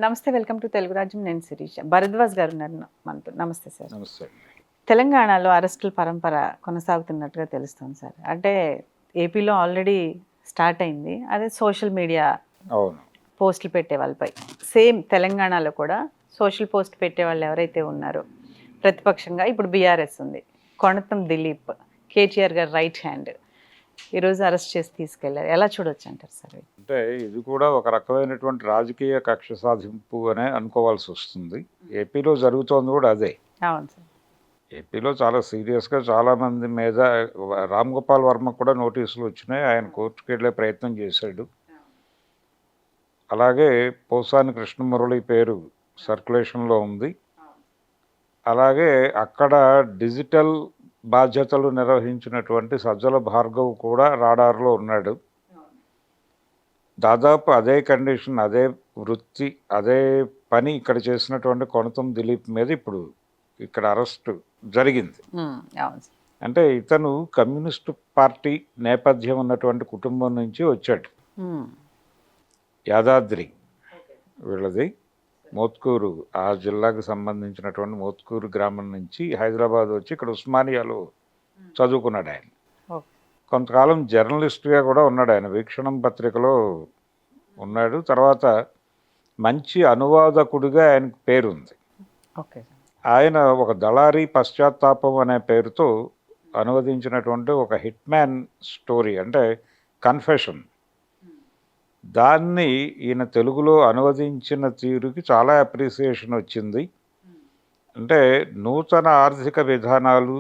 నమస్తే, welcome to Telugu రాజ్యం. నేను శిరీష. భరద్వాజ్ గారు ఉన్నారు మనతో. నమస్తే సార్. నమస్తే. తెలంగాణలో అరెస్టుల పరంపర కొనసాగుతున్నట్టుగా తెలుస్తుంది సార్. అంటే ఏపీలో ఆల్రెడీ స్టార్ట్ అయింది. అదే సోషల్ మీడియా అవును. పోస్టులు పెట్టే వాళ్ళపై సేమ్ తెలంగాణలో కూడా సోషల్ పోస్ట్ పెట్టే వాళ్ళు ఎవరైతే ఉన్నారో ప్రతిపక్షంగా ఇప్పుడు బీఆర్ఎస్ ఉంది. కొణతం దిలీప్, కేటీఆర్ గారు రైట్ హ్యాండ్, ఈరోజు అరెస్ట్ చేసి తీసుకెళ్లారు. ఎలా చూడొచ్చు అంటారు సార్? అంటే ఇది కూడా ఒక రకమైనటువంటి రాజకీయ కక్ష సాధింపు అనే అనుకోవాల్సి వస్తుంది. ఏపీలో జరుగుతోంది కూడా అదే. అవును సార్. ఏపీలో చాలా సీరియస్గా చాలామంది మీద రామ్ గోపాల్ వర్మ కూడా నోటీసులు వచ్చినాయి. ఆయన కోర్టుకు వెళ్ళే ప్రయత్నం చేశాడు. అలాగే పోసాని కృష్ణమురళి పేరు సర్క్యులేషన్లో ఉంది. అలాగే అక్కడ డిజిటల్ బాధ్యతలు నిర్వహించినటువంటి సజ్జల భార్గవ్ కూడా రాడార్లో ఉన్నాడు. దాదాపు అదే కండిషన్, అదే వృత్తి, అదే పని ఇక్కడ చేసినటువంటి కొణతం దిలీప్ మీద ఇప్పుడు ఇక్కడ అరెస్టు జరిగింది. అంటే ఇతను కమ్యూనిస్టు పార్టీ నేపథ్యం ఉన్నటువంటి కుటుంబం నుంచి వచ్చాడు. యాదాద్రి వీళ్ళది, మోత్కూరు, ఆ జిల్లాకు సంబంధించినటువంటి మోత్కూరు గ్రామం నుంచి హైదరాబాద్ వచ్చి ఇక్కడ ఉస్మానియాలో చదువుకున్నాడు. ఆయన కొంతకాలం జర్నలిస్ట్గా కూడా ఉన్నాడు. ఆయన వీక్షణం పత్రికలో ఉన్నాడు. తర్వాత మంచి అనువాదకుడిగా ఆయనకు పేరుంది. ఆయన ఒక దళారీ పశ్చాత్తాపం అనే పేరుతో అనువదించినటువంటి ఒక హిట్ మ్యాన్ స్టోరీ, అంటే కన్ఫెషన్, దాన్ని ఈయన తెలుగులో అనువదించిన తీరుకి చాలా అప్రిసియేషన్ వచ్చింది. అంటే నూతన ఆర్థిక విధానాలు,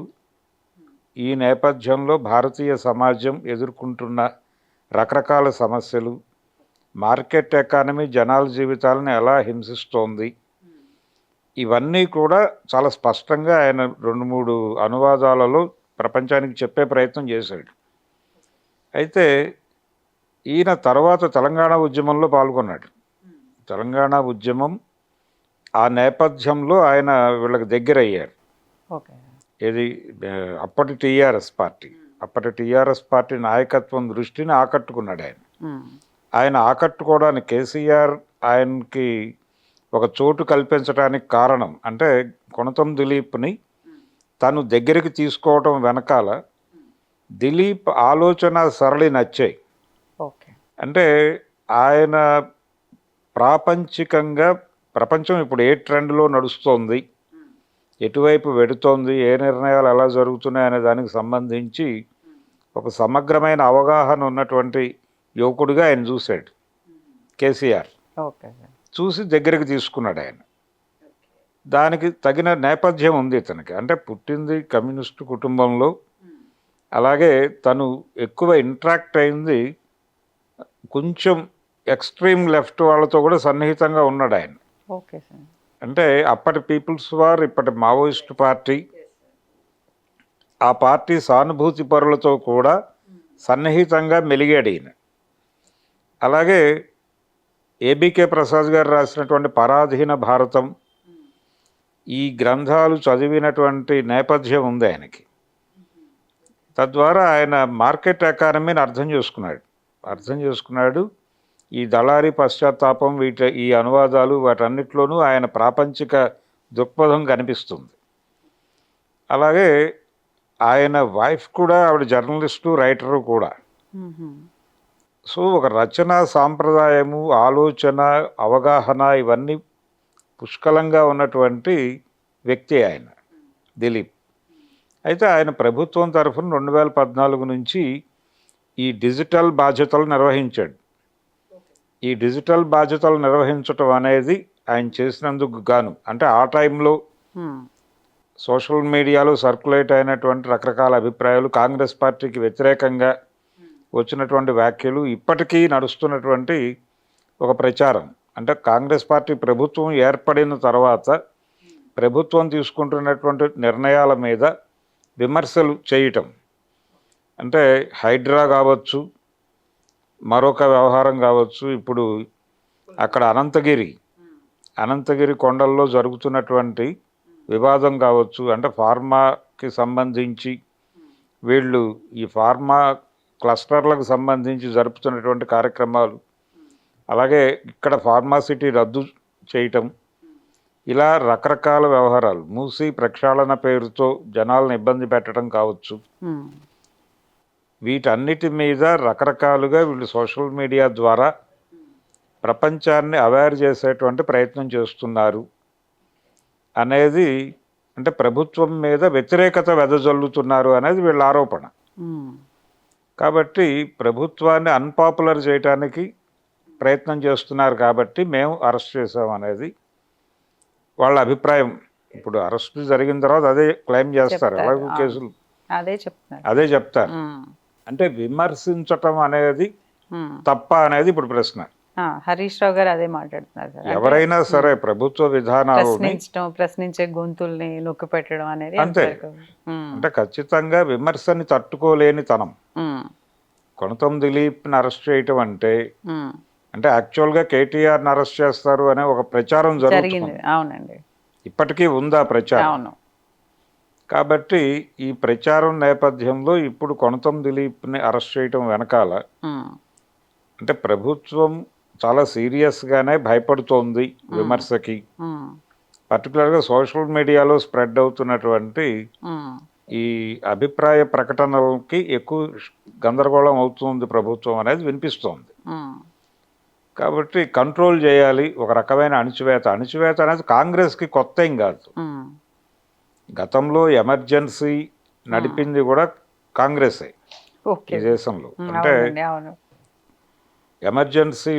ఈ నేపథ్యంలో భారతీయ సమాజం ఎదుర్కొంటున్న రకరకాల సమస్యలు, మార్కెట్ ఎకానమీ జనాల జీవితాలను ఎలా హింసిస్తోంది, ఇవన్నీ కూడా చాలా స్పష్టంగా ఆయన 2-3 అనువాదాలలో ప్రపంచానికి చెప్పే ప్రయత్నం చేశాడు. అయితే ఈయన తర్వాత తెలంగాణ ఉద్యమంలో పాల్గొన్నాడు. తెలంగాణ ఉద్యమం ఆ నేపథ్యంలో ఆయన వీళ్ళకి దగ్గర అయ్యారు. ఇది అప్పటి టీఆర్ఎస్ పార్టీ నాయకత్వం దృష్టిని ఆకట్టుకున్నాడు ఆయన. ఆయన ఆకట్టుకోవడానికి కేసీఆర్ ఆయనకి ఒక చోటు కల్పించడానికి కారణం, అంటే కొణతం దిలీప్ని తను దగ్గరికి తీసుకోవటం వెనకాల దిలీప్ ఆలోచన సరళి నచ్చాయి. అంటే ఆయన ప్రాపంచికంగా ప్రపంచం ఇప్పుడు ఏ ట్రెండ్లో నడుస్తోంది, ఎటువైపు వెడుతోంది, ఏ నిర్ణయాలు ఎలా జరుగుతున్నాయి అనే దానికి సంబంధించి ఒక సమగ్రమైన అవగాహన ఉన్నటువంటి యువకుడిగా ఆయన చూశాడు కేసీఆర్. చూసి దగ్గరికి తీసుకున్నాడు ఆయన. దానికి తగిన నేపథ్యం ఉంది ఇతనికి. అంటే పుట్టింది కమ్యూనిస్టు కుటుంబంలో, అలాగే తను ఎక్కువ ఇంట్రాక్ట్ అయింది కొంచెం ఎక్స్ట్రీమ్ లెఫ్ట్ వాళ్ళతో కూడా సన్నిహితంగా ఉన్నాడు ఆయన. అంటే అప్పటి పీపుల్స్ వార్, ఇప్పటి మావోయిస్టు పార్టీ, ఆ పార్టీ సానుభూతి పరులతో కూడా సన్నిహితంగా మెలిగాడు ఈయన. అలాగే ఏబీకే ప్రసాద్ గారు రాసినటువంటి పరాధీన భారతం, ఈ గ్రంథాలు చదివినటువంటి నేపథ్యం ఉంది ఆయనకి. తద్వారా ఆయన మార్కెట్ ఎకానమీని అర్థం చేసుకున్నాడు. ఈ దళారీ పశ్చాత్తాపం, ఈ అనువాదాలు, వాటన్నిటిలోనూ ఆయన ప్రాపంచిక దృక్పథం కనిపిస్తుంది. అలాగే ఆయన వైఫ్ కూడా ఆవిడ జర్నలిస్టు, రైటరు కూడా. సో ఒక రచన సాంప్రదాయము, ఆలోచన, అవగాహన ఇవన్నీ పుష్కలంగా ఉన్నటువంటి వ్యక్తి ఆయన దిలీప్. అయితే ఆయన ప్రభుత్వం తరఫున 2014 నుంచి ఈ డిజిటల్ బాధ్యతలు నిర్వహించాడు. ఈ డిజిటల్ బాధ్యతలు నిర్వహించటం అనేది ఆయన చేసినందుకు గాను, అంటే ఆ టైంలో సోషల్ మీడియాలో సర్క్యులేట్ అయినటువంటి రకరకాల అభిప్రాయాలు, కాంగ్రెస్ పార్టీకి వ్యతిరేకంగా వచ్చినటువంటి వ్యాఖ్యలు, ఇప్పటికీ నడుస్తున్నటువంటి ఒక ప్రచారం, అంటే కాంగ్రెస్ పార్టీ ప్రభుత్వం ఏర్పడిన తర్వాత ప్రభుత్వం తీసుకుంటున్నటువంటి నిర్ణయాల మీద విమర్శలు చేయటం. అంటే హైడ్రా కావచ్చు, మరొక వ్యవహారం కావచ్చు, ఇప్పుడు అక్కడ అనంతగిరి కొండల్లో జరుగుతున్నటువంటి వివాదం కావచ్చు, అంటే ఫార్మాకి సంబంధించి వీళ్ళు ఈ ఫార్మా క్లస్టర్లకు సంబంధించి జరుపుతున్నటువంటి కార్యక్రమాలు, అలాగే ఇక్కడ ఫార్మాసిటీ రద్దు చేయటం, ఇలా రకరకాల వ్యవహారాలు, మూసి ప్రక్షాళన పేరుతో జనాలను ఇబ్బంది పెట్టడం కావచ్చు, వీటన్నిటి మీద రకరకాలుగా వీళ్ళు సోషల్ మీడియా ద్వారా ప్రపంచాన్ని అవేర్ చేసేటువంటి ప్రయత్నం చేస్తున్నారు అనేది, అంటే ప్రభుత్వం మీద వ్యతిరేకత వెదజల్లుతున్నారు అనేది వీళ్ళ ఆరోపణ. కాబట్టి ప్రభుత్వాన్ని అన్పాపులర్ చేయడానికి ప్రయత్నం చేస్తున్నారు కాబట్టి మేము అరెస్ట్ చేసాం అనేది వాళ్ళ అభిప్రాయం. ఇప్పుడు అరెస్ట్ జరిగిన తర్వాత అదే క్లెయిమ్ చేస్తారు, అలాగే కేసులు అదే చెప్తారు. అంటే విమర్శించటం అనేది తప్ప అనేది ఇప్పుడు ప్రశ్న. హరీష్ రావు గారు అదే మాట్లాడుతున్నారు. ఎవరైనా సరే ప్రభుత్వ విధానాలని ప్రశ్నించే గొంతుల్ని నొక్కి పెట్టడం అనేది అంతే. అంటే ఖచ్చితంగా విమర్శని తట్టుకోలేని తనం. కొనతం దిలీప్ని అరెస్ట్ చేయటం అంటే అంటే యాక్చువల్గా కేటీఆర్ని అరెస్ట్ చేస్తారు అనే ఒక ప్రచారం జరుగుతుంది. అవునండి, ఇప్పటికీ ఉందా ప్రచారం? కాబట్టి ఈ ప్రచారం నేపథ్యంలో ఇప్పుడు కొనతం దిలీప్ని అరెస్ట్ చేయటం వెనకాల అంటే ప్రభుత్వం చాలా సీరియస్గానే భయపడుతోంది విమర్శకి. పర్టికులర్గా సోషల్ మీడియాలో స్ప్రెడ్ అవుతున్నటువంటి ఈ అభిప్రాయ ప్రకటనలకి ఎక్కువ గందరగోళం అవుతుంది ప్రభుత్వం అనేది వినిపిస్తోంది. కాబట్టి కంట్రోల్ చేయాలి, ఒక రకమైన అణిచివేత అనేది కాంగ్రెస్కి కొత్త ఏం కాదు. గతంలో ఎమర్జెన్సీ నడిపింది కూడా కాంగ్రెసే ఈ దేశంలో. అంటే ఎమర్జెన్సీ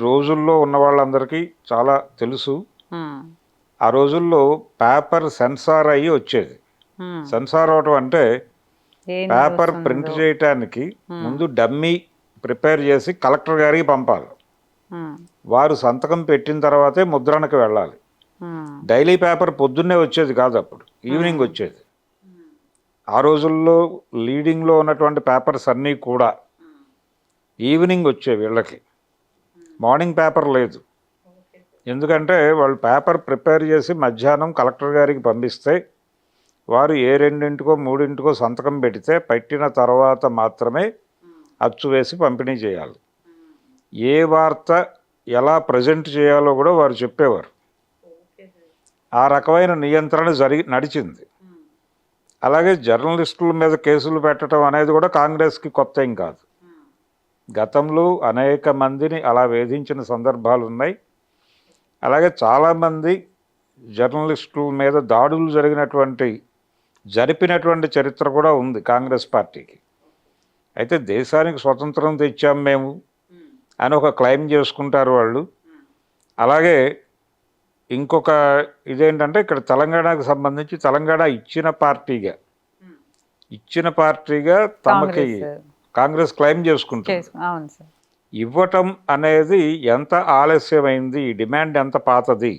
రోజుల్లో ఉన్న వాళ్ళందరికీ చాలా తెలుసు. ఆ రోజుల్లో పేపర్ సెన్సార్ అయ్యి వచ్చేది. సెన్సార్ అవటం అంటే పేపర్ ప్రింట్ చేయటానికి ముందు డమ్మీ ప్రిపేర్ చేసి కలెక్టర్ గారికి పంపాలి, వారు సంతకం పెట్టిన తర్వాతే ముద్రణకు వెళ్ళాలి. డైలీ పేపర్ పొద్దున్నే వచ్చేది కాదు, అప్పుడు ఈవినింగ్ వచ్చేది. ఆ రోజుల్లో లీడింగ్లో ఉన్నటువంటి పేపర్స్ అన్నీ కూడా ఈవినింగ్ వచ్చేవి వీళ్ళకి, మార్నింగ్ పేపర్ లేదు. ఎందుకంటే వాళ్ళు పేపర్ ప్రిపేర్ చేసి మధ్యాహ్నం కలెక్టర్ గారికి పంపిస్తే వారు ఏ 2 3 సంతకం పెడితే పెట్టిన తర్వాత మాత్రమే అచ్చు వేసి పంపిణీ చేయాలి. ఏ వార్త ఎలా ప్రజెంట్ చేయాలో కూడా వారు చెప్పేవారు. ఆ రకమైన నియంత్రణ నడిచింది. అలాగే జర్నలిస్టుల మీద కేసులు పెట్టడం అనేది కూడా కాంగ్రెస్కి కొత్త ఏం కాదు. గతంలో అనేక మందిని అలా వేధించిన సందర్భాలు ఉన్నాయి. అలాగే చాలామంది జర్నలిస్టుల మీద దాడులు జరిపినటువంటి చరిత్ర కూడా ఉంది కాంగ్రెస్ పార్టీకి. అయితే దేశానికి స్వతంత్రం తెచ్చాం మేము అని ఒక క్లెయిమ్ చేసుకుంటారు వాళ్ళు. అలాగే ఇంకొక ఇదేంటంటే ఇక్కడ తెలంగాణకు సంబంధించి తెలంగాణ ఇచ్చిన పార్టీగా తమకి కాంగ్రెస్ క్లెయిమ్ చేసుకుంటుంది. ఇవ్వటం అనేది ఎంత ఆలస్యమైంది, డిమాండ్ ఎంత పాతది,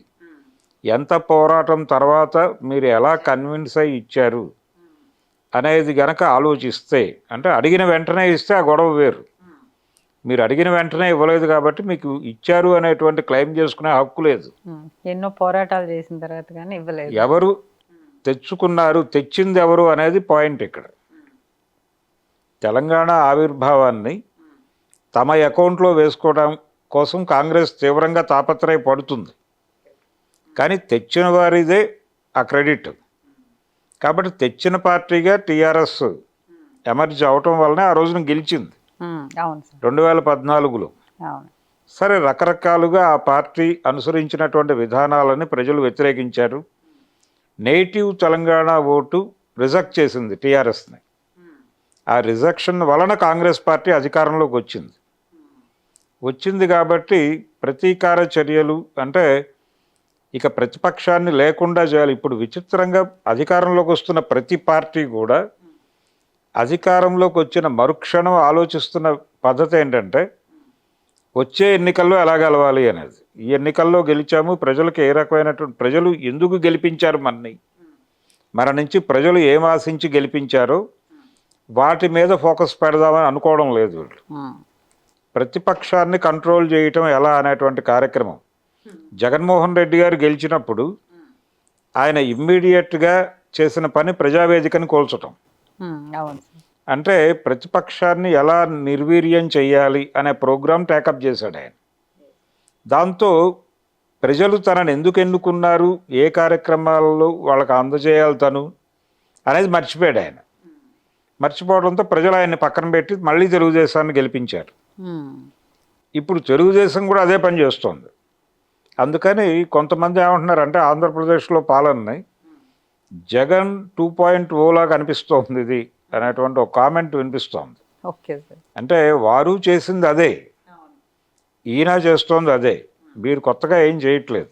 ఎంత పోరాటం తర్వాత మీరు ఎలా కన్విన్స్ అయ్యి ఇచ్చారు అనేది గనక ఆలోచిస్తే, అంటే అడిగిన వెంటనే ఇస్తే ఆ గొడవ వేరు. మీరు అడిగిన వెంటనే ఇవ్వలేదు కాబట్టి మీకు ఇచ్చారు అనేటువంటి క్లెయిమ్ చేసుకునే హక్కు లేదు. ఎన్నో పోరాటాలు చేసిన తర్వాత కానీ ఇవ్వలేదు. ఎవరు తెచ్చుకున్నారు, తెచ్చింది ఎవరు అనేది పాయింట్ ఇక్కడ. తెలంగాణ ఆవిర్భావాన్ని తమ అకౌంట్లో వేసుకోవడం కోసం కాంగ్రెస్ తీవ్రంగా తాపత్రయపడుతుంది. కానీ తెచ్చిన వారిదే ఆ క్రెడిట్. కాబట్టి తెచ్చిన పార్టీగా టీఆర్ఎస్ ఎమర్జ్ అవటం వల్లనే ఆ రోజున గెలిచింది 2014లో. సరే, రకరకాలుగా ఆ పార్టీ అనుసరించినటువంటి విధానాలని ప్రజలు వ్యతిరేకించారు. నేటివ్ తెలంగాణ ఓటు రిజెక్ట్ చేసింది టీఆర్ఎస్ని. ఆ రిజెక్షన్ వలన కాంగ్రెస్ పార్టీ అధికారంలోకి వచ్చింది కాబట్టి ప్రతీకార చర్యలు అంటే ఇక ప్రతిపక్షాన్ని లేకుండా చేయాలి. ఇప్పుడు విచిత్రంగా అధికారంలోకి వస్తున్న ప్రతి పార్టీ కూడా అధికారంలోకి వచ్చిన మరుక్షణం ఆలోచిస్తున్న పద్ధతి ఏంటంటే వచ్చే ఎన్నికల్లో ఎలా గెలవాలి అనేది. ఈ ఎన్నికల్లో గెలిచాము, ప్రజలకు ఏ రకమైనటువంటి, ప్రజలు ఎందుకు గెలిపించారు మన నుంచి ప్రజలు ఏం ఆశించి గెలిపించారో వాటి మీద ఫోకస్ పెడదామని అనుకోవడం లేదు. ప్రతిపక్షాన్ని కంట్రోల్ చేయటం ఎలా అనేటువంటి కార్యక్రమం. జగన్మోహన్ రెడ్డి గారు గెలిచినప్పుడు ఆయన ఇమ్మీడియట్గా చేసిన పని ప్రజావేదికని కోల్చటం. అంటే ప్రతిపక్షాన్ని ఎలా నిర్వీర్యం చేయాలి అనే ప్రోగ్రాం టేకప్ చేశాడు ఆయన. దాంతో ప్రజలు తనని ఎందుకు ఎన్నుకున్నారు, ఏ కార్యక్రమాలలో వాళ్ళకి అందజేయాలి తను అనేది మర్చిపోయాడు ఆయన. మర్చిపోవడంతో ప్రజలు ఆయన్ని పక్కన పెట్టి మళ్ళీ తెలుగుదేశాన్ని గెలిపించారు. ఇప్పుడు తెలుగుదేశం కూడా అదే పని చేస్తోంది. అందుకని కొంతమంది ఏమంటున్నారంటే ఆంధ్రప్రదేశ్లో పాలనని జగన్ 2.0 లాగా అనిపిస్తోంది ఇది అనేటువంటి ఒక కామెంట్ వినిపిస్తోంది. Okay sir. అంటే వారు చేసింది అదే, ఈయన చేస్తోంది అదే, మీరు కొత్తగా ఏం చేయట్లేదు.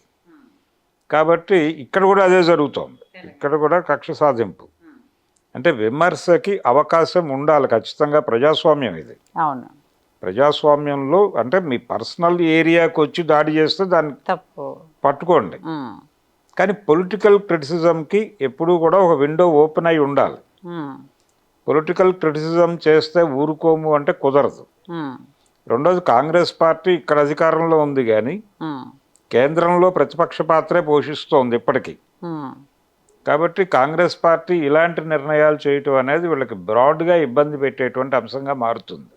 కాబట్టి ఇక్కడ కూడా అదే జరుగుతోంది. ఇక్కడ కూడా కక్ష సాధింపు. అంటే విమర్శకి అవకాశం ఉండాలి ఖచ్చితంగా. ప్రజాస్వామ్యం ఇది. అవును. ప్రజాస్వామ్యంలో అంటే మీ పర్సనల్ ఏరియాకి వచ్చి దాడి చేస్తే దాన్ని తప్పు పట్టుకోండి. కానీ పొలిటికల్ క్రిటిసిజంకి ఎప్పుడూ కూడా ఒక విండో ఓపెన్ అయి ఉండాలి. పొలిటికల్ క్రిటిసిజం చేస్తే ఊరుకోము అంటే కుదరదు. రెండోది, కాంగ్రెస్ పార్టీ ఇక్కడ అధికారంలో ఉంది కానీ కేంద్రంలో ప్రతిపక్ష పాత్రే పోషిస్తోంది ఇప్పటికీ. కాబట్టి కాంగ్రెస్ పార్టీ ఇలాంటి నిర్ణయాలు చేయటం అనేది వీళ్ళకి బ్రాడ్గా ఇబ్బంది పెట్టేటువంటి అంశంగా మారుతుంది.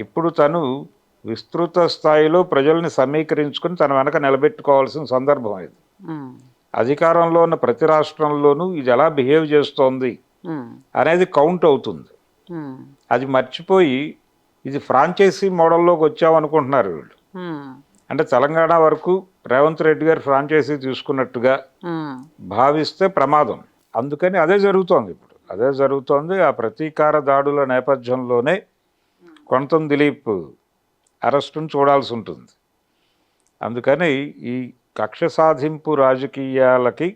ఇప్పుడు తను విస్తృత స్థాయిలో ప్రజల్ని సమీకరించుకుని తన వెనక నిలబెట్టుకోవాల్సిన సందర్భం ఇది. అధికారంలో ఉన్న ప్రతి రాష్ట్రంలోనూ ఇది ఎలా బిహేవ్ చేస్తోంది అనేది కౌంట్ అవుతుంది. అది మర్చిపోయి ఇది ఫ్రాంచైజీ మోడల్లోకి వచ్చామనుకుంటున్నారు వీళ్ళు. అంటే తెలంగాణ వరకు రేవంత్ రెడ్డి గారు ఫ్రాంచైజీ తీసుకున్నట్టుగా భావిస్తే ప్రమాదం. అందుకని అదే జరుగుతోంది ఇప్పుడు. అదే జరుగుతోంది. ఆ ప్రతీకార దాడుల నేపథ్యంలోనే కొనతం దిలీప్ అరెస్టును చూడాల్సి ఉంటుంది. అందుకని ఈ కక్ష సాధింపు రాజకీయాలకి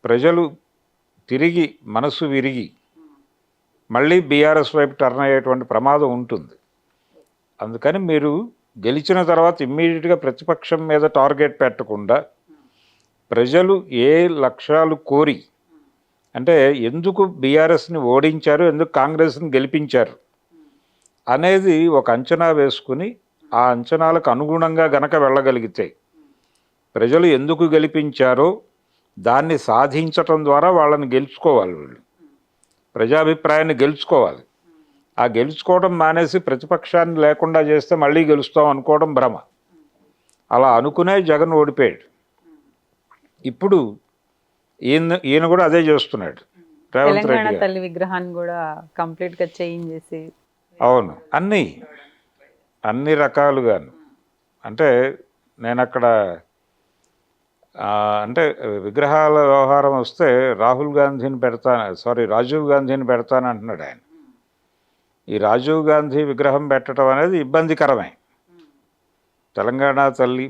ప్రజలు తిరిగి మనసు విరిగి మళ్ళీ బీఆర్ఎస్ వైపు టర్న్ అయ్యేటువంటి ప్రమాదం ఉంటుంది. అందుకని మీరు గెలిచిన తర్వాత ఇమ్మీడియట్గా ప్రతిపక్షం మీద టార్గెట్ పెట్టకుండా ప్రజలు ఏ లక్ష్యాలు కోరి, అంటే ఎందుకు బీఆర్ఎస్ని ఓడించారు, ఎందుకు కాంగ్రెస్ని గెలిపించారు అనేది ఒక అంచనా వేసుకుని ఆ అంచనాలకు అనుగుణంగా గనక వెళ్ళగలిగితే, ప్రజలు ఎందుకు గెలిపించారో దాన్ని సాధించటం ద్వారా వాళ్ళని గెలుచుకోవాలి. వీళ్ళు ప్రజాభిప్రాయాన్ని గెలుచుకోవాలి. ఆ గెలుచుకోవడం మానేసి ప్రతిపక్షాన్ని లేకుండా చేస్తే మళ్ళీ గెలుస్తాం అనుకోవడం భ్రమ. అలా అనుకునే జగన్ ఓడిపోయాడు. ఇప్పుడు ఈయన కూడా అదే చేస్తున్నాడు. రేవంత్ రెడ్డి గారు తల్లి విగ్రహాన్ని కూడా కంప్లీట్గా చేంజ్ చేసి, అవును, అన్ని రకాలుగాను. అంటే నేను అక్కడ అంటే విగ్రహాల వ్యవహారం వస్తే రాజీవ్ గాంధీని పెడతాను అంటున్నాడు ఆయన. ఈ రాజీవ్ గాంధీ విగ్రహం పెట్టడం అనేది ఇబ్బందికరమే. తెలంగాణ తల్లి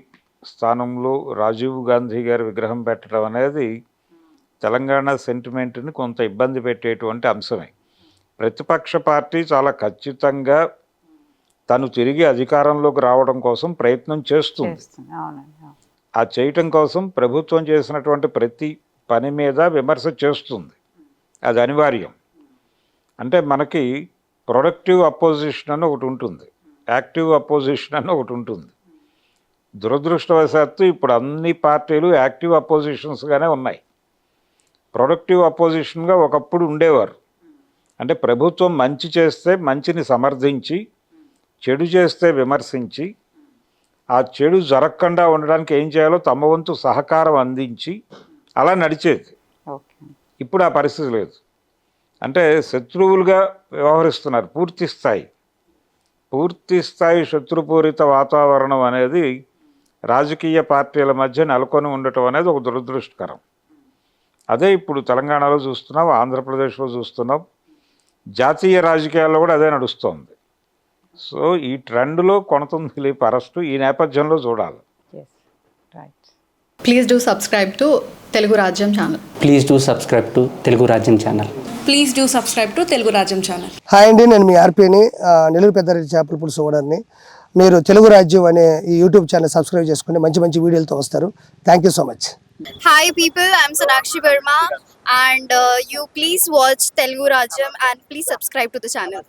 స్థానంలో రాజీవ్ గాంధీ గారి విగ్రహం పెట్టడం అనేది తెలంగాణ సెంటిమెంట్ని కొంత ఇబ్బంది పెట్టేటువంటి అంశమే. ప్రతిపక్ష పార్టీ చాలా ఖచ్చితంగా తను తిరిగి అధికారంలోకి రావడం కోసం ప్రయత్నం చేస్తుంది. ఆ చేయటం కోసం ప్రభుత్వం చేసినటువంటి ప్రతి పని మీద విమర్శ చేస్తుంది. అది అనివార్యం. అంటే మనకి ప్రొడక్టివ్ అపోజిషన్ అని ఒకటి ఉంటుంది, యాక్టివ్ అపోజిషన్ అని ఒకటి ఉంటుంది. దురదృష్టవశాత్తు ఇప్పుడు అన్ని పార్టీలు యాక్టివ్ అపోజిషన్స్గానే ఉన్నాయి. ప్రొడక్టివ్ అపోజిషన్గా ఒకప్పుడు ఉండేవారు. అంటే ప్రభుత్వం మంచి చేస్తే మంచిని సమర్థించి, చెడు చేస్తే విమర్శించి, ఆ చెడు జరగకుండా ఉండడానికి ఏం చేయాలో తమ వంతు సహకారం అందించి అలా నడిచేది. ఇప్పుడు ఆ పరిస్థితి లేదు. అంటే శత్రువులుగా వ్యవహరిస్తున్నారు. పూర్తి స్థాయి శత్రుపూరిత వాతావరణం అనేది రాజకీయ పార్టీల మధ్య నెలకొని ఉండటం అనేది ఒక దురదృష్టకరం. అదే ఇప్పుడు తెలంగాణలో చూస్తున్నాం, ఆంధ్రప్రదేశ్లో చూస్తున్నాం, జాతీయ రాజకీయాల్లో కూడా అదే నడుస్తోంది. సో ఈ ట్రెండ్లో కొనతం దిలీప్ అరెస్టు ఈ నేపథ్యంలో చూడాలి. Please do subscribe to Telugu Rajyam channel. Please do subscribe to Telugu Rajyam channel. Please do subscribe to Telugu Rajyam channel. Hi అండి, నేను మీ ఆర్పీని, నెల్లూరు పెద్దారెడ్డి చేపల పులుసు ఓనర్ని. మీరు తెలుగు రాజ్యం అనే ఈ యూట్యూబ్ ఛానల్ సబ్స్క్రైబ్ చేసుకుని మంచి వీడియోలతో వస్తారు. Thank you so much. Hi people, I'm Sonakshi Verma and you please watch Telugu Rajyam and please subscribe to the channel.